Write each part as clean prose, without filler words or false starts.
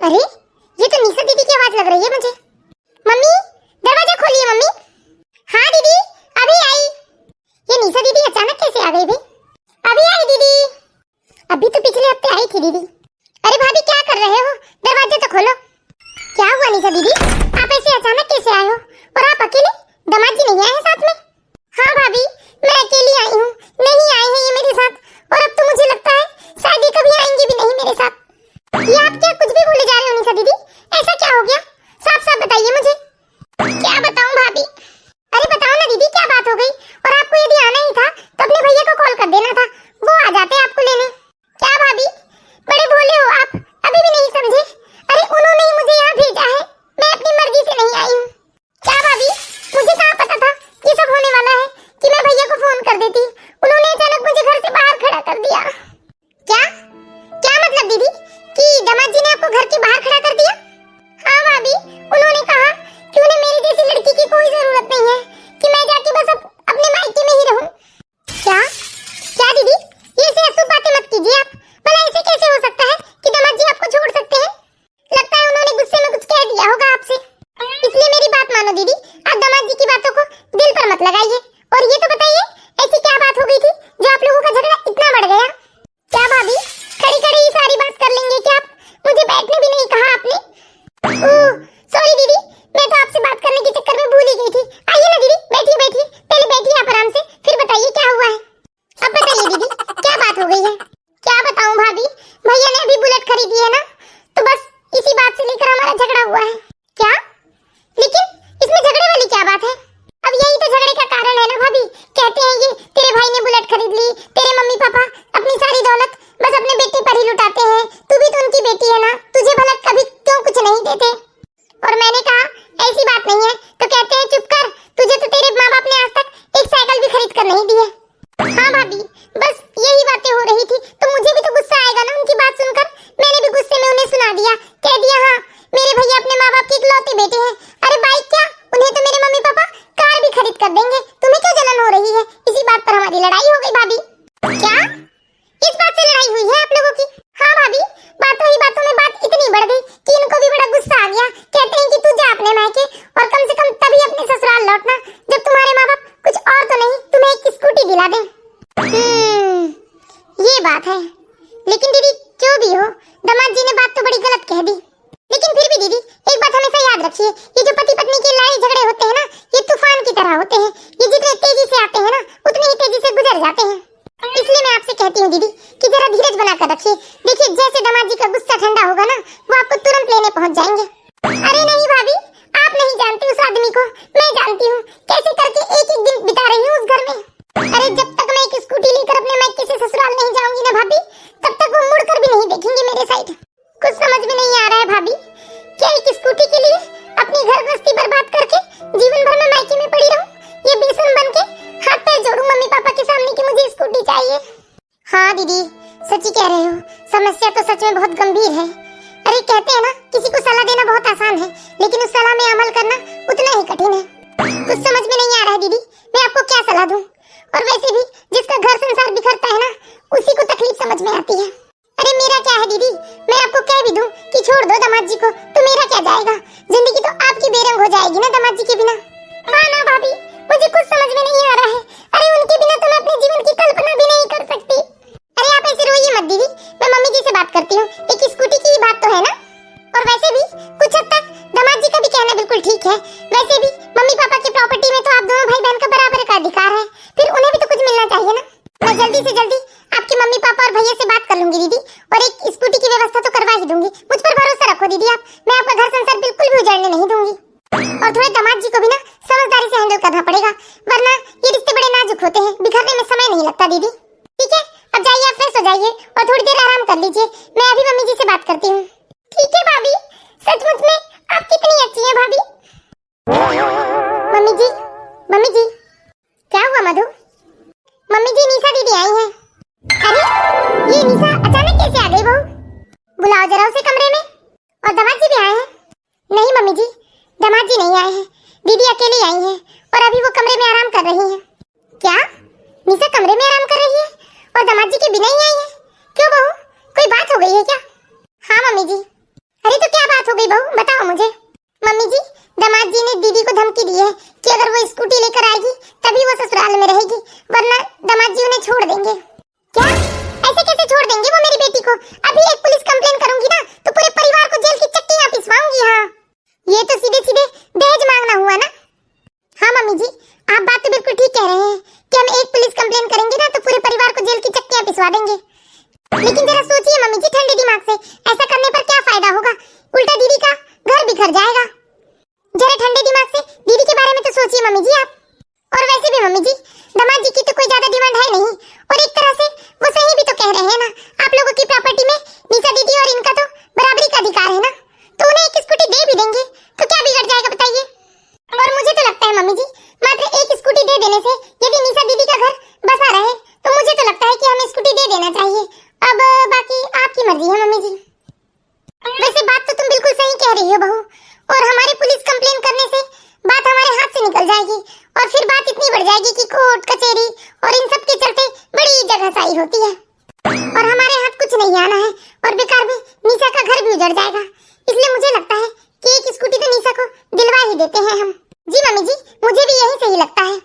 अरे ये तो निशा दीदी की आवाज लग रही है मुझे। मम्मी दरवाजा खोलिए मम्मी। हाँ दीदी अभी आई। ये निशा दीदी अचानक कैसे आ गई भाई? अभी आई दीदी। अभी तो पिछले हफ्ते आई थी दीदी। अरे भाभी क्या कर रहे हो, दरवाजा तो खोलो। क्या हुआ निशा दीदी, आप ऐसे अचानक कैसे आए हो? और आप अकेले, दामाद जी नहीं आए हैं साथ में? हाँ भाभी मैं अकेली आई हूँ, नहीं आए हैं ये मेरे साथ। और अब तो मुझे लगता है शायद ये कभी आएंगे भी नहीं मेरे साथ। ये आप क्या कुछ भी बोले जा रहे हो निशा दीदी, ऐसा क्या हो गया? साफ साफ बताइए मुझे। क्या बताऊं भाभी? अरे बताओ ना दीदी क्या बात हो गई? और आपको यदि आना ही था तो अपने भैया को कॉल कर देना था, वो आ जाते आपको लेने। क्या भाभी बड़े भोले हो आप, अभी भी नहीं समझे? अरे उन्होंने ही मुझे यहाँ भेजा है, मैं अपनी मर्जी से नहीं आई हूँ। क्या भाभी मुझे कहाँ पता था ये सब होने वाला है कि मैं भैया को फोन कर देती। उन्होंने अचानक मुझे घर से बाहर खड़ा कर दिया। क्या क्या मतलब दीदी कि दामाद जी ने आपको घर के बाहर खड़ा कर दिया? हाँ भाभी उन्होंने कहा कि उन्हें मेरी जैसी लड़की की कोई जरूरत नहीं है, कि मैं जाके बस अपने मायके में ही रहूं। क्या क्या दीदी ये ऐसी अशुभ बातें मत कीजिए आप। भला ऐसे कैसे हो सकता है कि दामाद जी आपको छोड़ सकते हैं? लगता है उन्होंने गुस्से में कुछ कह दिया होगा आपसे, इसलिए मेरी बात मानो दीदी, आप दामाद जी की बातों को दिल पर मत लगाइए। और ये तो बताइए ऐसी क्या बात हो गई थी जो आप लोगों का झगड़ा इतना बढ़ गया? क्या भाभी खड़ी खड़ी ये सारी बात कर लेंगे क्या आप? मुझे बैठने भी नहीं कहा आपने। ओह सॉरी दीदी, मैं तो आपसे बात करने के चक्कर में भूल ही गई थी। आइए ना दीदी बैठिए बैठिए, पहले बैठिए आप आराम से, फिर बताइए क्या हुआ है। अब बताइए दीदी क्या बात हो गई है? क्या बताऊं भाभी, भैया ने अभी बुलेट खरीदी है ना, तो बस इसी बात से लेकर हमारा झगड़ा हुआ है। क्या? लेकिन इसमें झगड़े वाली क्या बात है? अब यही तो झगड़े का कारण है ना भाभी। कहते हैं ये तेरे भाई ने बुलेट खरीद ली, तेरे मम्मी पापा अपनी सारी दौलत बस अपने बेटे पर ही लुटाते हैं, तू भी तो उनकी बेटी है ना, तुझे भला कभी क्यों कुछ नहीं देते? और मैंने कहा ऐसी बात नहीं है, तो कहते हैं चुप कर, तुझे तो तेरे माँ बाप ने आज तक एक साइकिल भी खरीद कर नहीं दी है। हाँ भाभी बस यही बातें हो रही थी, तो मुझे भी तो गुस्सा आएगा ना उनकी बात सुनकर। मैंने भी गुस्से में उन्हें सुना दिया, कह दिया हाँ मेरे भैया अपने माँ बाप के इकलौते बेटे हैं। अरे बाइक क्या, उन्हें तो मेरे मम्मी पापा कार भी खरीद कर देंगे, तुम्हें क्यों जलन हो रही है? इसी बात पर हमारी लड़ाई हो गई भाभी। क्या इस बात से लड़ाई हुई है आप लोगों की? हाँ भाभी बातों ही बातों में बात इतनी बढ़ गई कि इनको भी बड़ा गुस्सा आ गया। कहते हैं कि तू जा अपने मायके, और कम से कम तभी अपने ससुराल लौटना जब तुम्हारे माँ बाप कुछ और तो नहीं तुम्हें एक स्कूटी दिला दें। ये बात है, लेकिन दीदी जो भी हो दामाद जी ने बात तो बड़ी गलत कह दी। लेकिन फिर भी दीदी एक बात हमेशा याद रखिए, ये जो पति पत्नी के लड़ाई झगड़े होते हैं ना, ये तूफान की तरह होते हैं, ये जितने तेजी से आते हैं ना उतनी ही तेजी से गुजर जाते हैं। इसलिए मैं आपसे कहती हूँ दीदी कि जरा धीरज बनाकर रखिए। देखिए जैसे दामाद जी का गुस्सा ठंडा होगा ना, वो आपको तुरंत लेने पहुँच जाएंगे। अरे नहीं भाभी आप नहीं जानती उस आदमी को, मैं जानती हूँ, कैसे करके एक एक दिन बिता रही हूँ उस घर में। अरे जब तक मैं एक स्कूटी लेकर अपने मायके से ससुराल नहीं जाऊंगी ना भाभी, तब तक वो मुड़कर भी नहीं देखेंगे मेरे साइड। कुछ समझ में नहीं आ रहा है भाभी, क्या एक स्कूटी के लिए अपनी घर गृहस्थी बर्बाद करके जीवन भर में मायके में पड़ी रहूं? ये बेसन बन के हाथ पैर जोड़ूं मम्मी पापा के सामने कि मुझे स्कूटी चाहिए? हाँ दीदी सच्ची कह रहे हो, समस्या तो सच में बहुत गंभीर है। अरे कहते हैं ना किसी को सलाह देना बहुत आसान है, लेकिन उस सलाह में अमल करना उतना ही कठिन है। कुछ समझ में नहीं आ रहा है दीदी, मैं आपको क्या सलाह दूं? और वैसे भी जिसका घर संसार बिखरता है ना, उसी को तकलीफ समझ में आती है। अरे मेरा क्या है दीदी, मैं आपको कह भी दूं कि छोड़ दो दामाद जी को, तो मेरा क्या जाएगा? जिंदगी तो आपकी बेरंग हो जाएगी ना दामाद जी के बिना। हाँ ना भाभी मुझे कुछ समझ में नहीं आ रहा है। अरे उनके बिना तो मैं अपने जीवन की कल्पना भी नहीं कर सकती। अरे आप ऐसे रोइए मत दीदी, मैं मम्मी जी से बात करती हूँ, एक स्कूटी की बात तो है ना। और वैसे भी कुछ हद तक दामाद जी का भी कहना बिल्कुल ठीक है। वैसे भी मम्मी पापा की प्रॉपर्टी में तो आप दोनों भाई बहन का बराबर का अधिकार है, फिर उन्हें भी तो कुछ मिलना चाहिए ना। मैं जल्दी से जल्दी आपके मम्मी पापा और भैया से बात कर लूंगी दीदी, और एक स्कूटी की व्यवस्था तो करवा ही दूंगी। मुझ पर भरोसा रखो दीदी आप, मैं आपका घर संसार बिल्कुल भी उजाड़ने नहीं दूंगी। और थोड़े दामाद जी को भी ना समझदारी से हैंडल करना पड़ेगा, वरना ये रिश्ते बड़े नाजुक होते हैं, बिखरने में समय नहीं लगता दीदी। ठीक है अब जाइए आप फ्रेश हो जाइए और थोड़ी देर आराम कर लीजिए, मैं अभी मम्मी जी से बात करती हूँ। ठीक है भाभी, सचमुच में आप कितनी अच्छी हैं भाभी। मम्मी जी क्या हुआ मधु? मम्मी जी निशा दीदी आई हैं। अरे ये निशा अचानक कैसे आ गई बहू? बुलाओ जरा उसे कमरे में। और दामाद जी भी आए हैं? नहीं मम्मी जी दामाद जी नहीं आए हैं, दीदी अकेली आई हैं और अभी वो कमरे में आराम कर रही हैं। क्या निशा कमरे में आराम कर रही है और दामाद जी के बिना ही आई है? क्यों बहू कोई बात हो गई है क्या? हाँ मम्मी जी। अरे तो क्या लेकर आएगी तभी वो ससुराल में रहेगी, वरना दामाद जी उन्हें छोड़ देंगे। क्या? ऐसे कैसे छोड़ देंगे वो मेरी बेटी को? अभी एक पुलिस कंप्लेन करूंगी ना तो पूरे परिवार को जेल की चट्टियां पिसवाऊंगी। हाँ, ये तो सीधे सीधे दहेज मांगना हुआ ना। हाँ मम्मी जी, आप बात तो बिल्कुल ठीक कह रहे हैं कि हम एक पुलिस कंप्लेन करेंगे ना तो पूरे परिवार को जेल की चट्टियां पिसवा देंगे। लेकिन जरा सोचिए मम्मी जी ठंडे दिमाग से, ऐसा करने पर क्या फायदा होगा? उल्टा दीदी का घर बिखर जाएगा। जरा ठंडे दिमाग से दीदी के बारे में तो सोचिए मम्मी जी आप। और वैसे भी मम्मी जी, दामाद जी की तो कोई ज्यादा डिमांड है नहीं, और एक तरह से वो सही भी तो कह रहे हैं ना। आप लोगों की प्रॉपर्टी में निशा दीदी और इनका तो बराबरी का अधिकार है ना, तो उन्हें एक स्कूटी दे भी देंगे तो क्या बिगड़ जाएगा बताइए? और मुझे तो लगता है मम्मी जी, मात्र एक स्कूटी दे देने से यदि निशा दीदी का घर बसा रहे तो मुझे तो लगता है कि हमें स्कूटी दे देना चाहिए। अब बाकी आपकी मर्जी है मम्मी जी। वैसे बात तो तुम बिल्कुल सही कह रही हो बहू, और हमारे पुलिस कंप्लेन करने से बात हमारे हाथ से निकल जाएगी और फिर बात इतनी बढ़ जाएगी कि कोर्ट कचहरी और इन सब के चलते बड़ी जगहसाई होती है, और हमारे हाथ कुछ नहीं आना है और बेकार में निशा का घर भी उजड़ जाएगा। इसलिए मुझे लगता है कि एक स्कूटी तो निशा को दिलवा ही देते हैं हम। जी मम्मी जी, मुझे भी यही सही लगता है।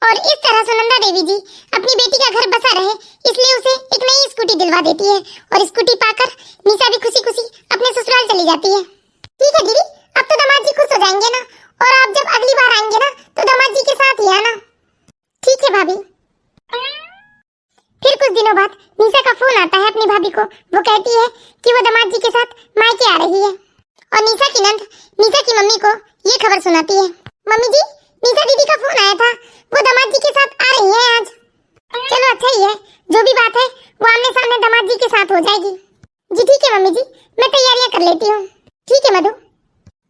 और इस तरह सुनंदा देवी जी अपनी बेटी का घर बसा रहे, इसलिए उसे एक नई स्कूटी दिलवा देती है, और स्कूटी पाकर निशा भी खुशी खुशी अपने ससुराल चली जाती है। ठीक है दीदी, अब तो दामाद जी खुश हो जाएंगे ना, और आप जब अगली बार आएंगे ना तो दामाद जी के साथ ही आना। ठीक है भाभी। फिर कुछ दिनों बाद निशा का फोन आता है अपनी भाभी को। वो कहती है कि वो दामाद जी के साथ मायके आ रही है, और निशा की नंद निशा की मम्मी को ये खबर सुनाती है। मम्मी जी, निशा दीदी का फोन आया था, वो दामाद जी के साथ आ रही है आज। चलो अच्छा ही है, जो भी बात है वो आमने सामने दामाद जी के साथ हो जाएगी। जी ठीक है मम्मी जी, मैं तैयारियां कर लेती हूँ। ठीक है मधु,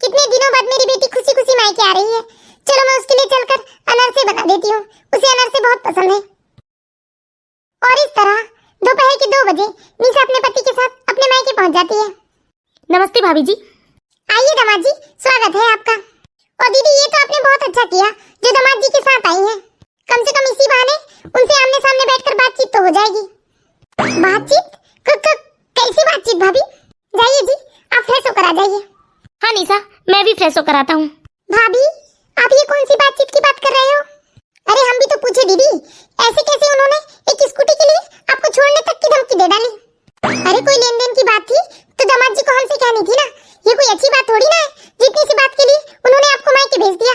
कितने दिनों बाद मेरी बेटी खुशी खुशी मायके आ रही है, चलो मैं उसके लिए चलकर अनारसे बना देती हूँ, उसे अनारसे बहुत पसंद है। और इस तरह दोपहर के 2 बजे निशा अपने पति के साथ अपने मायके पहुंच जाती है। नमस्ते भाभी जी। आइए दामाद जी, स्वागत है आपका। और दीदी ये तो आपने बहुत अच्छा किया जो दामाद जी के साथ आई हैं। कम से कम इसी बहाने उनसे आमने सामने बैठकर बातचीत तो हो जाएगी। बातचीत? कैसी बातचीत भाभी? जाइए जी, आप फ्रेश होकर आ जाइए। हाँ निशा, मैं भी फ्रेश होकर आता हूँ। भाभी, आप ये कौन सी बातचीत की बात कर रहे हो? अरे हम भी तो पूछे दीदी, ऐसे कैसे उन्होंने एक स्कूटी के लिए आपको छोड़ने तक की धमकी दे डाली? अरे कोई लेन देन की बात थी तो दामाद जी को हमसे कहनी थी ना, ये कोई अच्छी बात थोड़ी ना है जितनी सी बात के लिए उन्होंने आपको मायके भेज दिया।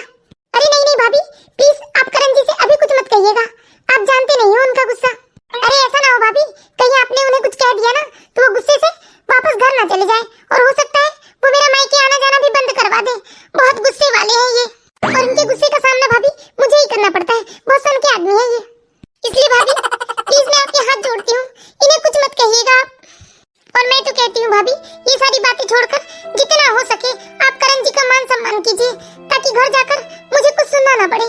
अरे नहीं नहीं भाभी, प्लीज आप करण जी से अभी कुछ मत कहिएगा, आप जानते नहीं हो उनका गुस्सा। अरे ऐसा ना हो भाभी, कहीं आपने उन्हें कुछ कह दिया ना तो वो गुस्से से वापस घर ना चले जाए, और हो सकता है वो मेरा मायके आना जाना भी बंद करवा दे। बहुत गुस्से वाले हैं ये, और इनके गुस्से का सामना भाभी मुझे ही करना पड़ता है, बहुत सन के आदमी है ये। इसलिए भाभी प्लीज मैं आपके हाथ जोड़ती हूँ, इन्हें कुछ मत कहिएगा आप। और मैं तो कहती हूँ भाभी, ये सारी बातें छोड़कर जितना हो सके आप करण जी का मान सम्मान कीजिए, ताकि घर जाकर मुझे कुछ सुनना ना पड़े।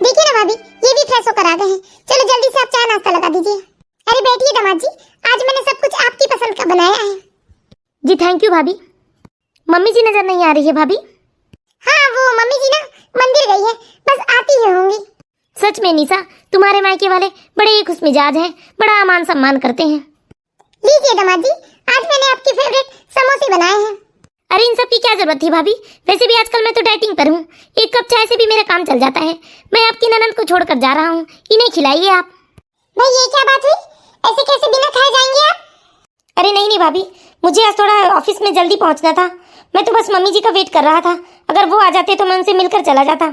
देखिए ना भाभी, ये भी फ्रेश होकर आ गए हैं, चलो जल्दी से आप चाय नाश्ता लगा दीजिए। अरे बैठिए दामाद जी, आज मैंने सब कुछ आपकी पसंद का बनाया है। जी थैंक यू भाभी। मम्मी जी नजर नहीं आ रही है भाभी? हाँ वो मम्मी जी ना मंदिर गई है, बस आती ही होंगी। सच में निशा, तुम्हारे मायके वाले बड़े ही खुशमिजाज हैं, बड़ा मान सम्मान करते हैं। लीजिए दामाद जी, आज मैंने आपके फेवरेट समोसे बनाए हैं। अरे इन सब की क्या जरूरत थी भाभी, वैसे भी आजकल मैं तो डाइटिंग पर हूँ, एक कप चाय से भी मेरा काम चल जाता है। मैं आपकी ननद को छोड़कर जा रहा हूँ, इन्हें खिलाइए आप। भाई ये क्या बात हुई, ऐसे कैसे बिना खाए जाएंगे आप? अरे नहीं नहीं भाभी, मुझे आज थोड़ा ऑफिस में जल्दी पहुँचना था, मैं तो बस मम्मी जी का वेट कर रहा था, अगर वो आ जाते तो मैं उनसे मिलकर चला जाता।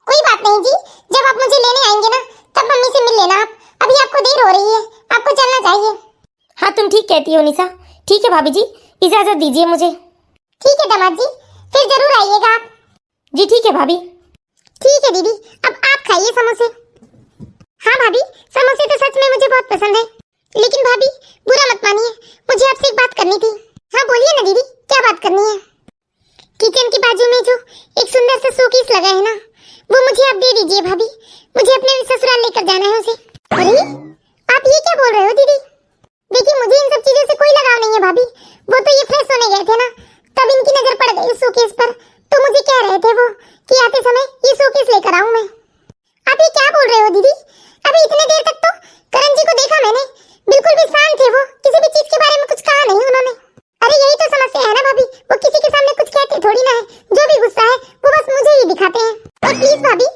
कोई बात नहीं जी, जब आप मुझे लेने आएंगे ना तब मम्मी से मिल लेना आप, अभी आपको देर हो रही है, आपको चलना चाहिए। हाँ तुम ठीक कहती हो निशा। ठीक है भाभी जी, इजाजत दीजिए मुझे। ठीक है दामाद जी, फिर जरूर आइएगा आप। जी ठीक है भाभी। ठीक है दीदी, अब आप खाइए समोसे। हाँ भाभी, समोसे तो सच में मुझे बहुत पसंद है, लेकिन भाभी बुरा मत मानिए, मुझे आपसे एक बात करनी थी। हाँ बोलिए ना दीदी, क्या बात करनी है? किचन के बाजू में जो एक सुंदर सा शोकेस लगा है ना, वो मुझे आप दे दीजिए भाभी, मुझे अपने ससुराल लेकर जाना है उसे। अरे आप ये क्या बोल रहे हो दीदी? देखिए मुझे इन सब चीजों से कोई लगाव नहीं है भाभी, वो तो ये फ्रेश होने गए थे ना, तब इनकी नजर पड़ गई इस शोकेस पर, तो मुझे कह रहे थे वो कि आते समय ये शोकेस लेकर आऊं मैं। आप ये क्या बोल रहे हो दीदी? अभी इतने देर तक तो करण जी को देखा मैंने, बिल्कुल भी शांत थे वो, किसी भी चीज के बारे में कुछ कहा नहीं उन्होंने। अरे यही तो समस्या है ना भाभी, वो किसी के सामने कुछ कहते थोड़ी ना है, जो भी गुस्सा है वो बस मुझे ही दिखाते हैं। और प्लीज भाभी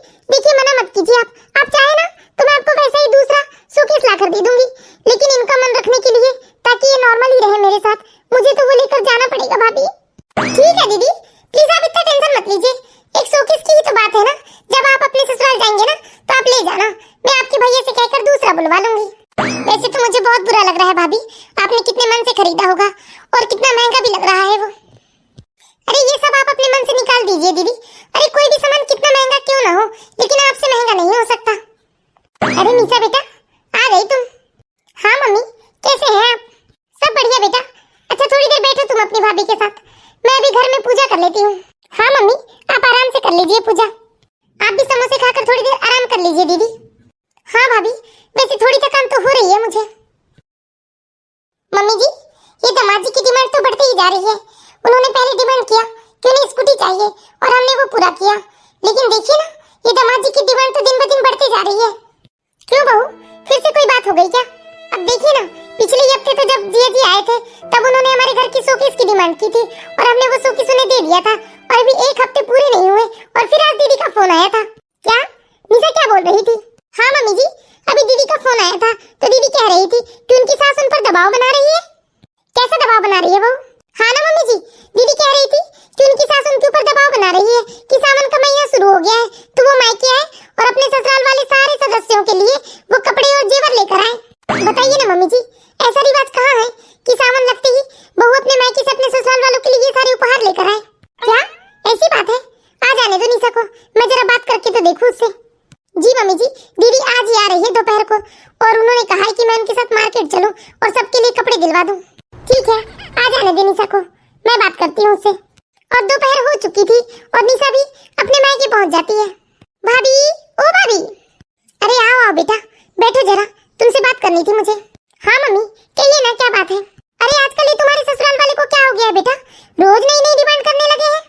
मेरे साथ, मुझे तो वो लेकर जाना पड़ेगा भाभी। ठीक है दीदी, प्लीज आप इतना टेंशन मत लीजिए। एक शोकेस की ही तो बात है ना, जब आप अपने ससुराल जाएंगे ना तो आप ले जाना, मैं आपके भैया से कहकर दूसरा बुलवा लूंगी। वैसे तो मुझे बहुत बुरा लग रहा है भाभी, आपने कितने मन से खरीदा होगा और कितना महंगा भी लग रहा है वो। अरे ये सब आप अपने मन से निकाल दीजिए दीदी। अरे कोई भी सामान कितना महंगा क्यों ना हो, लेकिन आपसे महंगा नहीं हो सकता। अरे निशा बेटा, आ गई तुम? हाँ मम्मी, कैसे हैं आप? सब बढ़िया बेटा। अच्छा थोड़ी देर बैठो तुम अपनी भाभी के साथ, मैं अभी घर में पूजा कर लेती हूँ। हाँ मम्मी, आप आराम से कर लीजिए पूजा। आप भी समोसे खाकर थोड़ी देर आराम कर लीजिए दीदी। हाँ भाभी, वैसे थोड़ी थकान तो हो रही है मुझे। मम्मी जी, ये दामाद जी की डिमांड तो बढ़ती ही जा रही है। उन्होंने पहले डिमांड किया कि उन्हें स्कूटी चाहिए और हमने वो पूरा किया, लेकिन देखिए ना, ये दामाद जी की डिमांड तो दिन ब दिन बढ़ती जा रही है। क्यों बहू, फिर से कोई बात हो गई क्या? अब देखिए ना, पिछले हफ्ते तो जब जिया जी आए थे तब उन्होंने हमारे घर की शोकेस की डिमांड की थी और हमने वो शोकेस उन्हें दे दिया था, और अभी एक हफ्ते पूरे नहीं हुए और फिर आज दीदी का फोन आया था। क्या निशा क्या बोल रही थी? हाँ मम्मी जी, अभी दीदी का फोन आया था तो दीदी कह रही थी कि उनकी सास उन पर दबाव बना रही है। कैसा दबाव बना रही है वो? हाँ ना मम्मी जी, दीदी कह रही थी कि उनकी सास उनके ऊपर दबाव बना रही है कि सावन का महीना शुरू हो गया है तो वो मायके आए और अपने ससुराल वाले सारे सदस्यों के लिए वो कपड़े और जेवर लेकर आए। बताइए ना मम्मी जी, ऐसा रिवाज कहाँ है कि सावन लगते ही बहू अपने मायके से अपने ससुराल वालों के लिए ये सारे उपहार लेकर आए? क्या ऐसी बात है? आ जाने दो निशा को, मैं जरा बात करके तो देखूं उससे। जी मम्मी जी, दीदी आज ही आ रही है दोपहर को और उन्होंने कहा है कि मैं उनके साथ मार्केट चलूं और सबके लिए कपड़े दिलवा दूं। ठीक है, आ जाने दे निशा को, मैं बात करती हूँ उससे। और दोपहर हो चुकी थी और निशा भी अपने मायके पहुंच जाती है। भाभी, ओ भाभी, अरे आओ आओ बेटा, बैठो जरा, तुमसे बात करनी थी मुझे। हाँ मम्मी, कहिए ना, क्या बात है? अरे आजकल ये तुम्हारे ससुराल वाले को क्या हो गया है बेटा, रोज नई नई डिमांड करने लगे हैं।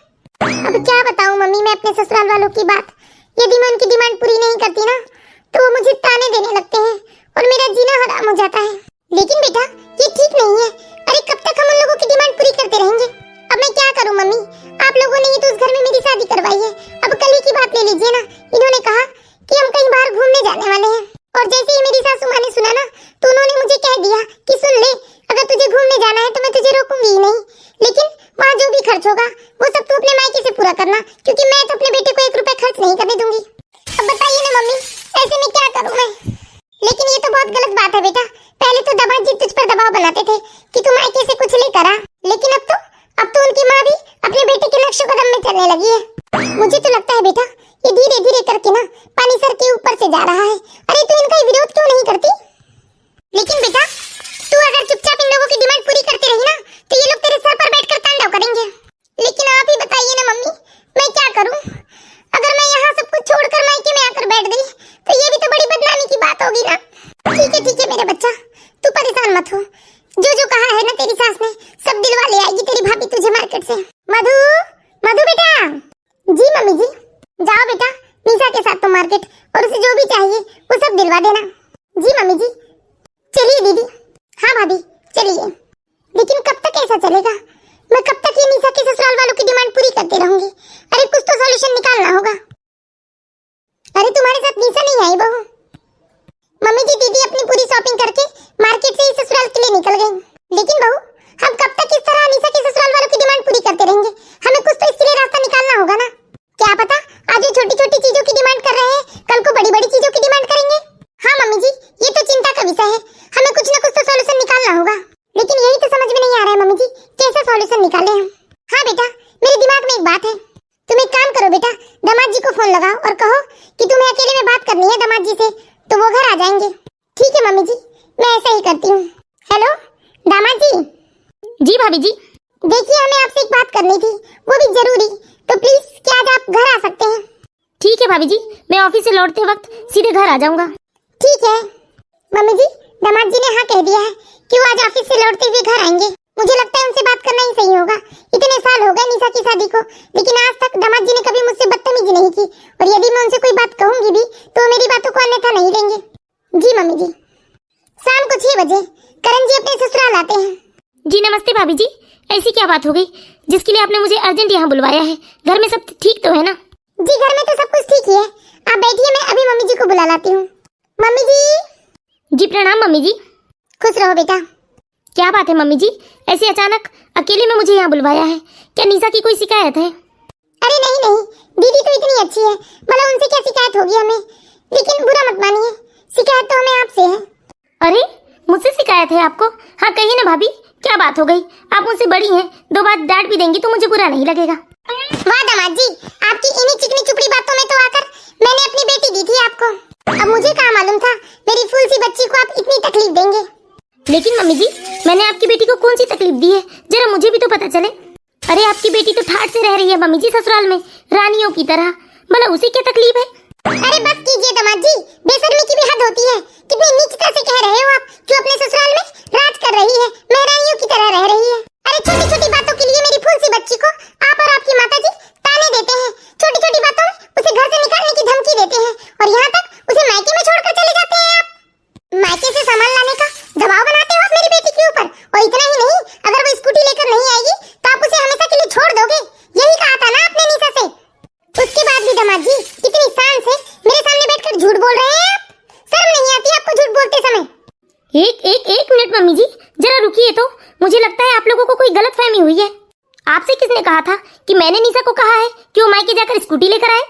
अब क्या बताऊं मम्मी मैं अपने ससुराल वालों की बात, यदि मैं उनकी डिमांड पूरी नहीं करती ना तो वो मुझे ताने देने लगते हैं और मेरा जीना हराम हो जाता है। लेकिन बेटा ये ठीक नहीं है, अरे कब तक हम उन लोगों की डिमांड पूरी करते रहेंगे? अब मैं क्या करूं मम्मी, आप लोगों ने ही तो उस घर में मेरी शादी करवाई है। अब कल ही की बात ले लीजिए ना, इन्होंने कहा कि हम कहीं बाहर घूमने जाने वाले हैं और जैसे ही मेरी सासू माँ ने सुना ना तो उन्होंने मुझे कह दिया कि सुन ले, अगर तुझे घूमने जाना है तो मैं तुझे रोकूंगी ही नहीं, लेकिन वहाँ जो भी खर्च होगा वो सब तू अपने मायके से पूरा करना, क्योंकि मैं तो अपने बेटे को 1 रुपया खर्च नहीं करने दूंगी। अब बताइए ना मम्मी, ऐसे में क्या करूं मैं? लेकिन ये तो बहुत गलत बात है बेटा, पहले तो दामाद जी तुझ पर दबाव बनाते थे कि तू मायके से कुछ लेकर आ, लेकिन अब तो उनकी माँ भी अपने बेटे के नक्शे कदम में चलने लगी है। मुझे तो लगता है बेटा ये धीरे धीरे करके ना पानी सर के ऊपर से जा रहा है। अरे तू इनका विरोध क्यों नहीं करती? लेकिन बेटा तू अगर चुपचाप इन लोगों की डिमांड पूरी करती रही ना तो ये लोग तेरे सर पर बैठकर तांडव करेंगे। लेकिन आप ही बताइए ना मम्मी, मैं क्या करूं? अगर मैं यहाँ सब कुछ छोड़कर मायके में आकर बैठ गई तो ये भी तो बड़ी बदनामी की बात होगी ना। ठीक है मेरे बच्चा, तू परेशान मत हो, जो कहा है ना तेरी सास ने सब दिलवा ले आएगी तेरी भाभी तुझे मार्केट से। मधु, मधु बेटा। जी मम्मी जी। जाओ बेटा निशा के साथ तो मार्केट और उसे जो भी चाहिए वो सब दिलवा देना। जी मम्मी जी। चलिए दीदी। हाँ भाभी चलिए। लेकिन कब तक ऐसा चलेगा? मैं कब तक ये निशा के ससुराल वालों की डिमांड पूरी करती रहूंगी? अरे कुछ तो सॉल्यूशन निकालना होगा। अरे तुम्हारे साथ निशा नहीं आई बहू? मम्मी जी दीदी अपनी पूरी शॉपिंग करके मार्केट से ही ससुराल के लिए निकल गई। लेकिन बहू हम कब तक इस तरह निशा के ससुराल वालों की डिमांड पूरी करते रहेंगे? हमें कुछ तो इसके लिए रास्ता निकालना होगा ना। क्या पता आज जो छोटी छोटी चीजों की डिमांड कर रहे हैं कल को बड़ी बड़ी चीजों की डिमांड करेंगे। हाँ मम्मी जी ये तो चिंता का विषय है, हमें कुछ न कुछ तो सॉल्यूशन निकालना होगा। लेकिन यही तो समझ में नहीं आ रहा है मम्मी जी, कैसे सॉल्यूशन निकालें हम? हाँ बेटा मेरे दिमाग में एक बात है, तुम एक काम करो बेटा, दामाद जी को फोन लगाओ और कहो कि तुम्हें अकेले में बात करनी है दामाद जी से, तो वो घर आ जाएंगे। ठीक है मम्मी जी, मैं ऐसा ही करती हूँ। हेलो दामाद जी। जी भाभी जी। देखिए हमें आपसे एक बात करनी थी, वो भी जरूरी, तो प्लीज क्या आज आप घर आ सकते हैं? ठीक है भाभी जी, मैं ऑफिस से लौटते वक्त सीधे घर आ जाऊंगा। ठीक है मम्मी जी, दामाद जी ने हाँ कह दिया है कि वो आज ऑफिस से लौटते हुए घर आएंगे। मुझे लगता है उनसे बात करना ही सही होगा। इतने साल हो गए निशा की शादी को, लेकिन आज तक दामाद जी ने कभी मुझसे बदतमीजी नहीं की, और यदि मैं उनसे कोई बात कहूंगी भी तो मेरी बातों को अन्यथा नहीं लेंगे। जी मम्मी जी। शाम को 6 बजे करण जी अपने ससुराल आते हैं। जी नमस्ते भाभी जी, ऐसी क्या बात हो गई जिसके लिए आपने मुझे अर्जेंट यहाँ बुलवाया है? घर में सब ठीक तो है ना? जी घर में तो सब कुछ ठीक ही है, आप बैठिए, मैं अभी मम्मी जी को बुला लाती हूँ। मम्मी जी। जी प्रणाम मम्मी जी। खुश रहो बेटा। क्या बात है मम्मी जी, ऐसे अचानक अकेले में मुझे यहाँ बुलवाया है? क्या निशा की कोई शिकायत है? अरे नहीं नहीं, दीदी तो इतनी अच्छी है, भला उनसे क्या शिकायत होगी हमें। लेकिन बुरा मत मानिए, शिकायत तो हमें आपसे है। अरे मुझसे शिकायत है आपको? हाँ कहिए ना भाभी, क्या बात हो गई? आप मुझसे बड़ी हैं, 2 बात डांट भी देंगी तो मुझे बुरा नहीं लगेगा। वाह दामाद जी, आपकी इन्हीं चिकनी चुपड़ी बातों में तो आकर मैंने अपनी बेटी दी थी आपको। अब मुझे कहाँ मालूम था मेरी फूल सी बच्ची को आप इतनी तकलीफ देंगे। लेकिन मम्मी जी, मैंने आपकी बेटी को कौन सी तकलीफ दी है, जरा मुझे भी तो पता चले। अरे आपकी बेटी तो ठाट से रह रही है मम्मी जी ससुराल में, रानियों की तरह, भला उसे क्या तकलीफ है? अरे बस कीजिए दामाद जी, बेशर्मी की भी हद होती है। कितनी नीचता से कह रहे हो आप जो अपने ससुराल में राज कर रही है, महारानियों की तरह रह रही है। अरे छोटी छोटी बातों के लिए मेरी फूल सी बच्ची को आप और आपकी माता जी ताने देते हैं, छोटी छोटी बातों में उसे घर से निकालने की धमकी देते हैं, और यहाँ तक उसे मायके में छोड़कर चले जाते हैं। आप मायके से सामान लाने का दबाव बनाते हो आप मेरी बेटी के ऊपर। और इतना ही नहीं, अगर वो स्कूटी लेकर नहीं आएगी तो आप उसे हमेशा के लिए छोड़ दोगे, यही कहा था ना आपने निशा से। उसके बाद भी दामाद जी कितनी शान से मेरे सामने बैठकर झूठ बोल रहे हैं आप। शर्म नहीं आती आपको झूठ बोलते समय? एक मिनट मम्मी जी, जरा रुकिए तो। मुझे लगता है आप लोगों को कोई गलतफहमी हुई है। आपसे किसने कहा था कि मैंने निशा को कहा है कि वो मायके जाकर स्कूटी लेकर आए?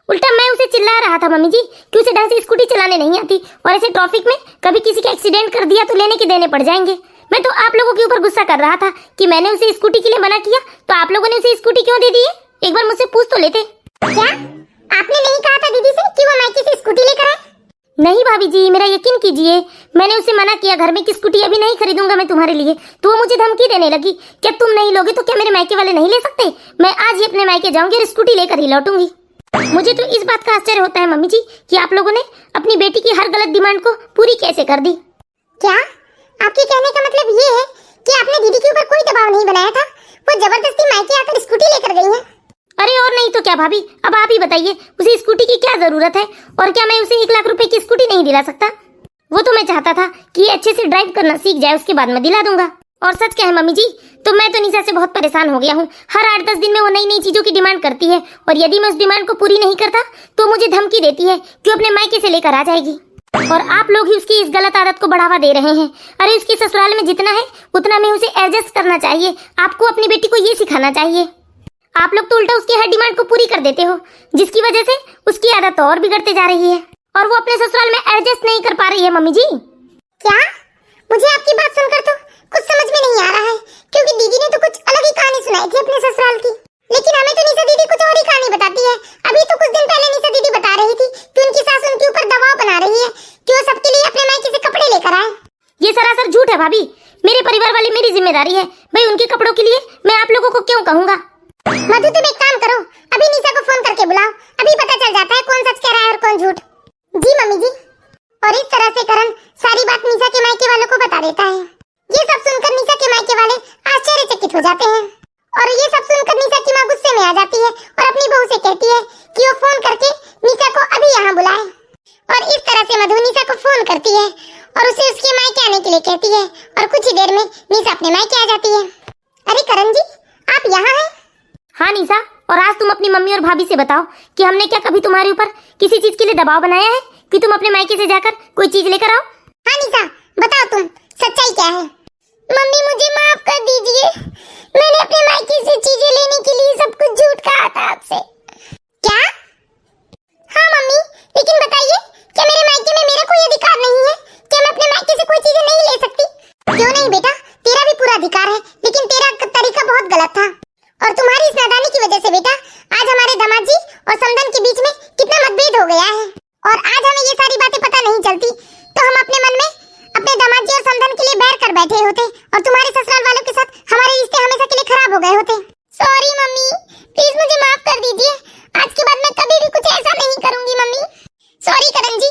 उल्टा मैं उसे चिल्ला रहा था मम्मी जी कि उसे ढंग से स्कूटी चलाने नहीं आती, और ऐसे ट्रैफिक में कभी किसी का एक्सीडेंट कर दिया तो लेने के देने पड़ जाएंगे। मैं तो आप लोगों के ऊपर गुस्सा कर रहा था कि मैंने उसे स्कूटी के लिए मना किया, तो आप लोगों ने उसे स्कूटी क्यों दे दी है? एक बार मुझसे पूछ तो लेते। क्या आपने नहीं कहा था दीदी से कि वो मायके से स्कूटी लेकर आए? नहीं भाभी जी, मेरा यकीन कीजिए, मैंने उसे मना किया घर में कि स्कूटी अभी नहीं खरीदूंगा मैं तुम्हारे लिए, तो वो मुझे धमकी देने लगी, क्या तुम नहीं लोगे तो क्या मेरे मायके वाले नहीं ले सकते? मैं आज ही अपने मायके जाऊंगी और स्कूटी लेकर ही लौटूंगी। मुझे तो इस बात का आश्चर्य होता है मम्मी जी कि आप लोगों ने अपनी बेटी की हर गलत डिमांड को पूरी कैसे कर दी। क्या आपके कहने का मतलब ये है कि आपने दीदी के ऊपर कोई दबाव नहीं बनाया था, वो जबरदस्ती मायके आकर स्कूटी लेकर गई है? अरे और नहीं तो क्या भाभी, अब आप ही बताइए उसे स्कूटी की क्या जरूरत है, और क्या मैं उसे 1 लाख रुपए की स्कूटी नहीं दिला सकता? वो तो मैं चाहता था कि ये अच्छे से ड्राइव करना सीख जाए, उसके बाद मैं दिला दूंगा। और सच क्या है मम्मी जी, तो मैं तो निशा से बहुत परेशान हो गया हूँ। हर 8-10 दिन में वो नई नई चीजों की डिमांड करती है, और यदि मैं उस डिमांड को पूरी नहीं करता तो मुझे धमकी देती है कि अपने मायके से लेकर आ जाएगी। और आप लोग ही उसकी इस गलत आदत को बढ़ावा दे रहे हैं। अरे उसके ससुराल में जितना है उतना में उसे एडजस्ट करना चाहिए। आपको अपनी बेटी को ये सिखाना चाहिए। आप लोग तो उल्टा उसकी हर डिमांड को पूरी कर देते हो, जिसकी वजह से उसकी आदत और बिगड़ते जा रही है, और वो अपने ससुराल में एडजस्ट नहीं कर पा रही है मम्मी जी। क्या मुझे आपकी बात सुनकर तो कुछ समझ में नहीं आ रहा है, क्योंकि दीदी ने तो कुछ अलग ही कहानी सुनाई थी अपने ससुराल की, लेकिन हमें तो निशा दीदी कुछ और ही कहानी बताती है। अभी तो कुछ दिन पहले निशा दीदी बता रही थी कि उनकी सास उनके ऊपर दबाव बना रही है कि वो सबके लिए अपने मायके से कपड़े लेकर आए। ये सरासर झूठ है भाभी। मेरे परिवार वाले मेरी जिम्मेदारी है भाई, उनके कपड़ों के लिए मैं आप लोगों को क्यों कहूँगा? मधु तुम एक काम करो, अभी निशा को फोन करके बुलाओ, अभी पता चल जाता है कौन सच कह रहा है और कौन झूठ। जी मम्मी जी। और इस तरह से करण सारी बात निशा के मायके वालों को बता देता है। ये सब सुनकर निशा के मायके वाले आश्चर्यचकित हो जाते हैं, और ये सब सुनकर निशा की माँ गुस्से में आ जाती है और अपनी बहू से कहती है कि वो फोन करके निशा को अभी यहाँ बुलाए। और इस तरह से मधु निशा को फोन करती है और उसे उसके मायके आने के लिए कहती है, और कुछ ही देर में निशा अपने मायके आ जाती है। अरे करण जी, आप यहाँ हैं? हाँ निशा, और आज तुम अपनी मम्मी और भाभी से बताओ कि हमने क्या कभी तुम्हारे ऊपर किसी चीज के लिए दबाव बनाया है कि तुम अपने मायके से जाकर कोई चीज लेकर आओ? हाँ निशा, बताओ तुम सच्चाई क्या है? मम्मी मुझे माफ कर दीजिए, मैंने अपने मायके से चीजें लेने के लिए सब कुछ झूठ कहा था आपसे। क्या? हाँ मम्मी, लेकिन बताइए क्या मेरे मायके में मेरा कोई अधिकार नहीं है? क्या मैं अपने मायके से कोई चीजें नहीं ले सकती? क्यों नहीं बेटा, तेरा भी पूरा अधिकार है, लेकिन तेरा तरीका बहुत गलत था, और तुम्हारी इस नादानी की वजह से बेटा आज हमारे दामाद जी और समधन के बीच में कितना मतभेद हो गया है। और आज हमें ये सारी बातें पता नहीं चलती तो हम अपने मन में अपने दामाद जी और समधन के लिए बैर कर बैठे होते, और तुम्हारे ससुराल वालों के साथ हमारे रिश्ते हमेशा के लिए खराब हो गए होते। सॉरी मम्मी, प्लीज मुझे माफ कर दीजिए, आज के बाद मैं कभी भी कुछ ऐसा नहीं करूंगी मम्मी। सॉरी करण जी,